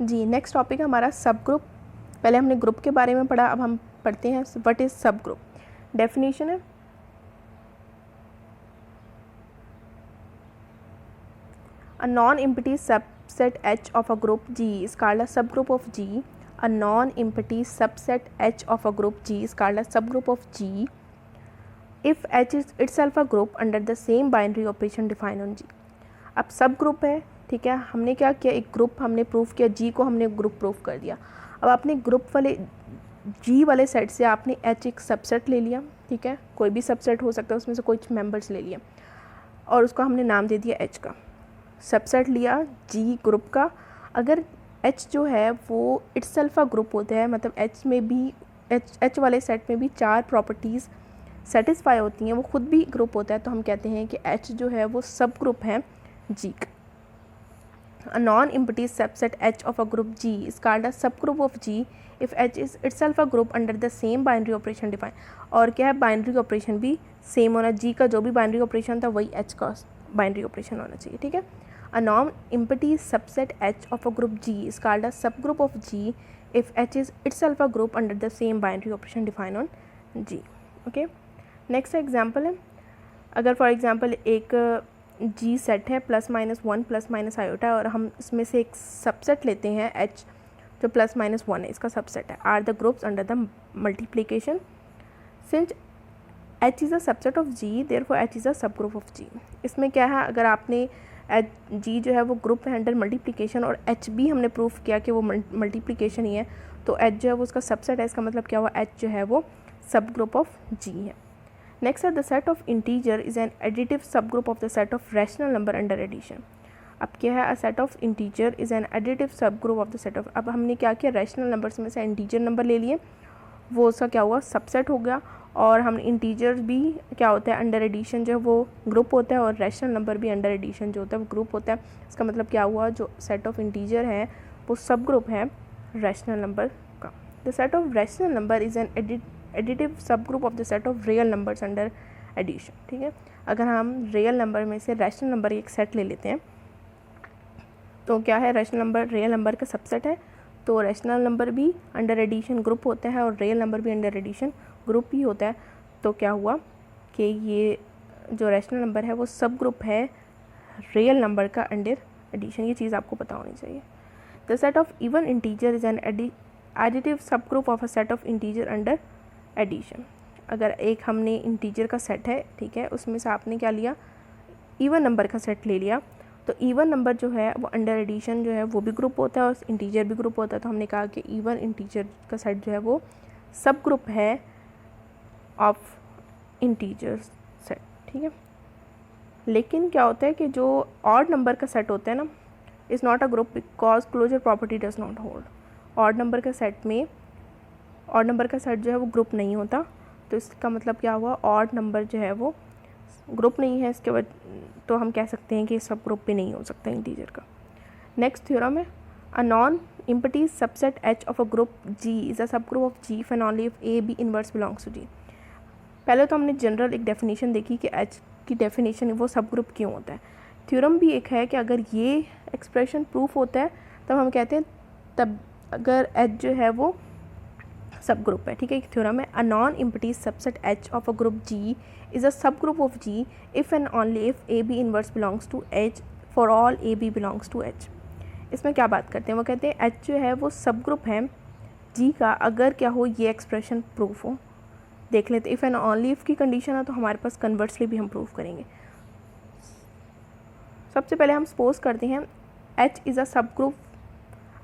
जी next topic है हमारा सब ग्रुप। पहले हमने ग्रुप के बारे में पढ़ा, अब हम पढ़ते हैं व्हाट इज़ सब ग्रुप। डेफिनेशन है a non-empty subset H of a group G is called a subgroup of G. A non-empty subset H of a group G is called a subgroup of G if H is itself a group under the same binary operation defined on G. अब सब group है, ठीक है, हमने क्या किया, एक group हमने प्रूफ किया, G को हमने ग्रुप प्रूफ कर दिया। अब आपने ग्रुप वाले G वाले सेट से आपने H एक सबसेट ले लिया, ठीक है, कोई भी सबसेट हो सकता है, उसमें से कुछ मेंबर्स ले लिया और उसको हमने नाम दे दिया H का। सबसेट लिया G ग्रुप का, अगर H जो है वो इटसेल्फ अ ग्रुप होता है, मतलब H में भी H वाले सेट में भी 4 प्रॉपर्टीज़ सेटिस्फाई होती हैं, वो खुद भी ग्रुप होता है, तो हम कहते हैं कि H जो है वो सब ग्रुप है G का। A non-empty subset H of a group G is called a subgroup of G if H is itself a group under the same binary operation defined. और क्या है, बाइनरी ऑपरेशन भी सेम होना, G का जो भी binary operation था वही H का बाइनरी ऑपरेशन होना चाहिए, ठीक है। A non-empty subset H of a group G is called a subgroup of G if H is itself a group under the same binary operation defined on G. Okay. Next example है, अगर for example एक G set है +-1 +- iota और हम इसमें से एक subset लेते हैं H जो +-1 है, इसका सबसेट है, are the groups under the multiplication since H is a subset of G therefore H is a सब ग्रुप ऑफ G। इसमें क्या है, अगर आपने G जो है वो ग्रुप है अंडर मल्टीप्लिकेशन और H भी हमने प्रूफ किया कि वो मल्टीप्लिकेशन ही है, तो H जो है वो उसका सबसेट है, इसका मतलब क्या हुआ, H जो है वो सब ग्रुप ऑफ G है। नेक्स्ट है the set of integer is an additive sub group of the set of rational number under addition. अब क्या है, a set of integer is an additive sub group of the set of, अब हमने क्या किया, rational numbers में से integer number ले लिए, वो उसका क्या हुआ, सबसेट हो गया, और हम इंटीजर भी क्या होता है, अंडर एडिशन जो है वो ग्रुप होता है और रैशनल नंबर भी अंडर एडिशन जो होता है वो ग्रुप होता है। इसका मतलब क्या हुआ, जो सेट ऑफ इंटीजर है वो सब ग्रुप है रैशनल नंबर का। The set of rational number is an additive sub group of the set of real numbers under addition, ठीक है। अगर हम रियल नंबर में से रैशनल नंबर एक सेट ले लेते हैं तो क्या है, रैशनल नंबर रियल नंबर का सबसेट है, तो रैशनल नंबर भी अंडर एडिशन ग्रुप होता है और रियल नंबर भी अंडर एडिशन ग्रुप ही होता है। तो क्या हुआ कि ये जो रैशनल नंबर है वो सब ग्रुप है रियल नंबर का अंडर एडिशन, ये चीज़ आपको पता होनी चाहिए। The set of even integer is an additive sub group of a set of integer under addition. अगर एक हमने इंटीजर का सेट है, ठीक है, उसमें से आपने क्या लिया, इवन नंबर का सेट ले लिया, तो इवन नंबर जो है वो अंडर एडिशन जो है वो भी ग्रुप होता है और इंटीजर भी ग्रुप होता है, तो हमने कहा कि इवन इंटीजर का सेट जो है वो सब ग्रुप है ऑफ इंटीजर सेट, ठीक है। लेकिन क्या होता है कि जो ऑड नंबर का सेट होता है ना, is not a group because closure property does not hold. Odd number के सेट में ऑड नंबर का सेट जो है वो ग्रुप नहीं होता, तो इसका मतलब क्या हुआ, ऑड नंबर जो है वो ग्रुप नहीं है, इसके बाद तो हम कह सकते हैं कि सब ग्रुप भी नहीं हो सकता इंटीजर का। नेक्स्ट थ्योरम है, a non empty subset H of a group G is a सब group of G if and only if A B inverse belongs to G। पहले तो हमने जनरल एक डेफिनेशन देखी कि H की डेफिनेशन वो सब ग्रुप क्यों होता है। थ्योरम भी एक है कि अगर ये एक्सप्रेशन प्रूफ होता है तब हम कहते हैं तब अगर H जो है वो सब ग्रुप है, ठीक है। एक थ्योरम है, a non empty subset H of a group G is a सब group of G if and only if A B inverse belongs to H for all A B belongs to H। इसमें क्या बात करते हैं, वो कहते हैं H जो है वो सब ग्रुप है G का अगर क्या हो, ये एक्सप्रेशन प्रूफ हो। देख लेते, इफ़ एंड ओनली इफ़ की कंडीशन है तो हमारे पास कन्वर्सली भी हम प्रूफ करेंगे। सबसे पहले हम सपोज करते हैं H इज़ अ सब ग्रुप।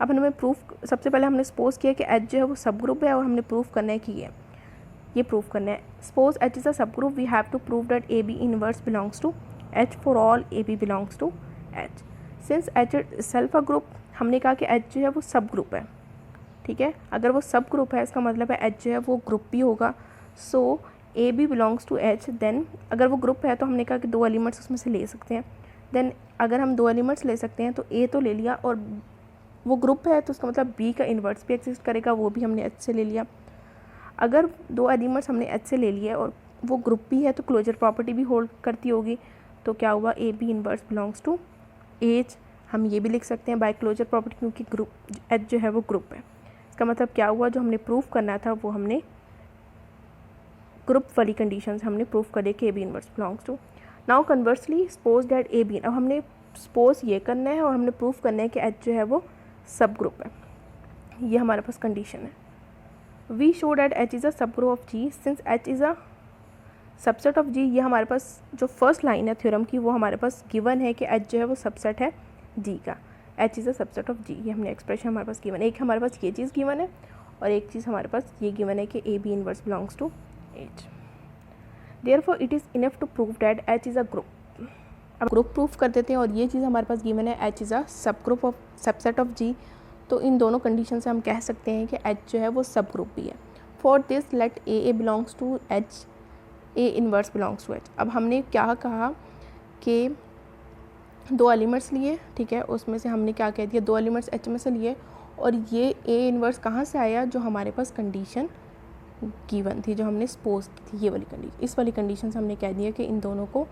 अब हमें प्रूफ, सबसे पहले हमने सपोज किया कि H जो है वो सब ग्रुप है और हमने प्रूफ करना है कि ये प्रूफ करना है। सपोज H इज़ अ सब group, we have to prove that A B inverse belongs to H for all A B belongs to H। Since H self a group, हमने कहा कि H जो है वो सब ग्रुप है, ठीक है। अगर वो सब ग्रुप है इसका मतलब है H जो है वो ग्रुप भी होगा, so A B belongs to H। Then अगर वो ग्रुप है तो हमने कहा कि 2 एलिमेंट्स उसमें से ले सकते हैं। देन अगर हम 2 एलिमेंट्स ले सकते हैं तो A तो ले लिया और वो ग्रुप है तो उसका मतलब B का इन्वर्स भी एग्जिस्ट करेगा, वो भी हमने H से ले लिया। अगर 2 एलिमेंट्स हमने H से ले लिए और वो ग्रुप भी है तो क्लोजर प्रॉपर्टी भी होल्ड करती होगी, तो क्या हुआ, A B inverse belongs to H। हम ये भी लिख सकते हैं बाय क्लोजर प्रॉपर्टी, क्योंकि ग्रुप एच जो है वो ग्रुप है। इसका मतलब क्या हुआ, जो हमने प्रूफ करना था वो हमने ग्रुप वाली कंडीशंस हमने प्रूफ कर दिया कि A B inverse belongs to. Now conversely suppose that A B, अब हमने सपोज ये करना है और हमने प्रूफ करना है कि एच जो है वो सब ग्रुप है। ये हमारे पास कंडीशन है। We show that H is a सब group of G since H is a subset of G. ये हमारे पास जो फर्स्ट लाइन है थ्योरम की वो हमारे पास गिवन है कि एच जो है वो सबसेट है जी का। H is a subset of G, ये हमने एक्सप्रेशन हमारे पास गिवन है। एक हमारे पास ये चीज़ गिवन है और एक चीज़ हमारे पास ये गिवन है कि A B inverse belongs to H. Therefore it is enough to prove that H is a group. अब ग्रुप प्रूफ कर देते हैं और ये चीज़ हमारे पास गिवन है एच इज़ अ सब group of subset of G. तो इन दोनों कंडीशन से हम कह सकते हैं कि एच जो है वो सब ग्रुप भी है। For this let A belongs to H, A inverse belongs to H. अब हमने क्या कहा कि दो एलिमेंट्स लिए, ठीक है, उसमें से हमने क्या कह दिया, दो एलिमेंट्स एच में से लिए और ये ए इनवर्स कहाँ से आया, जो हमारे पास कंडीशन गिवन थी, जो हमने सपोज की थी, ये वाली कंडीशन। इस वाली कंडीशन से हमने कह दिया कि इन दोनों को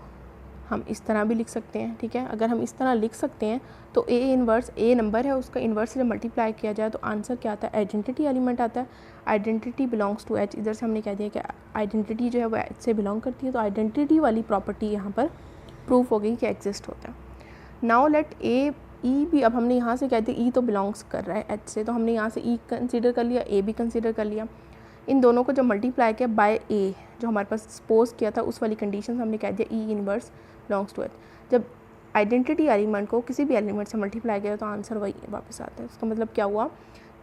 हम इस तरह भी लिख सकते हैं, ठीक है। अगर हम इस तरह लिख सकते हैं तो ए इनवर्स, ए नंबर है, उसका इन्वर्स से मल्टीप्लाई किया जाए तो आंसर क्या आता है, आइडेंटिटी एलिमेंट आता है। आइडेंटिटी बिलोंग्स टू एच, इधर से हमने कह दिया कि आइडेंटिटी जो है वो एच से बिलोंग करती है, तो आइडेंटिटी वाली प्रॉपर्टी यहाँ पर प्रूफ हो गई कि एग्जिस्ट होता है। नाउ लेट ए ई भी, अब हमने यहाँ से कहते हैं ई तो बिलोंग्स कर रहा है एच से, तो हमने यहाँ से ई कंसिडर कर लिया, ए भी कंसिडर कर लिया। इन दोनों को जब मल्टीप्लाई किया बाय ए, जो हमारे पास सपोज किया था उस वाली कंडीशन हमने कह दिया E inverse belongs to H. जब आइडेंटिटी एलिमेंट को किसी भी एलिमेंट से मल्टीप्लाई किया तो आंसर वही वापस आता है। इसका मतलब क्या हुआ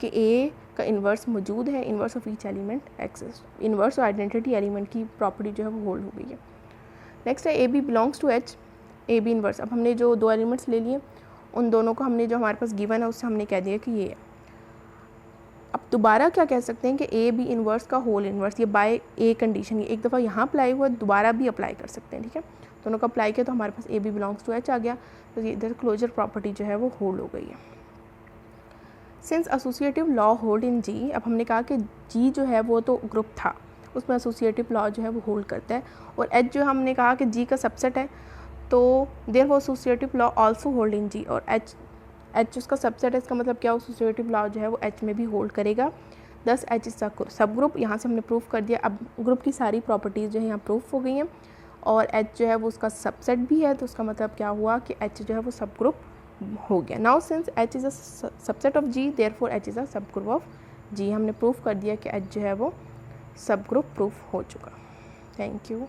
कि ए का इन्वर्स मौजूद है, inverse of each element exist. Inverse और आइडेंटिटी एलिमेंट की प्रॉपर्टी जो है वो होल्ड हो गई है। नेक्स्ट है A B belongs to H, A B inverse. अब हमने जो दो एलिमेंट्स ले लिए उन दोनों को हमने जो हमारे पास गिवन है उससे हमने कह दिया कि ये है। अब दोबारा क्या कह सकते हैं कि ए बी इनवर्स का होल इनवर्स, ये बाय ए कंडीशन, ये एक दफ़ा यहाँ अप्लाई हुआ, दोबारा भी अप्लाई कर सकते हैं, ठीक है। दोनों को अप्लाई किया तो हमारे पास A B belongs to H आ गया, तो ये इधर क्लोजर प्रॉपर्टी जो है वो होल्ड हो गई है। Since associative law hold in G, अब हमने कहा कि जी जो है वो तो ग्रुप था, उसमें एसोसिएटिव लॉ जो है वो होल्ड करता है, और एच जो हमने कहा कि जी का सबसेट है, तो therefore associative law also hold in G, और एच उसका सबसेट है, इसका मतलब क्या, एसोसिएटिव लॉ जो है वो एच में भी होल्ड करेगा। दस एच इज सब ग्रुप, यहाँ से हमने प्रूफ कर दिया। अब ग्रुप की सारी प्रॉपर्टीज़ जो है यहाँ प्रूफ हो गई हैं, और एच जो है वो उसका सबसेट भी है, तो उसका मतलब क्या हुआ कि एच जो है वो सब ग्रुप हो गया। Now since H is a subset of G, therefore H is a सब ग्रुप ऑफ जी। हमने प्रूफ कर दिया कि एच जो है वो सब ग्रुप प्रूफ हो चुका। Thank you.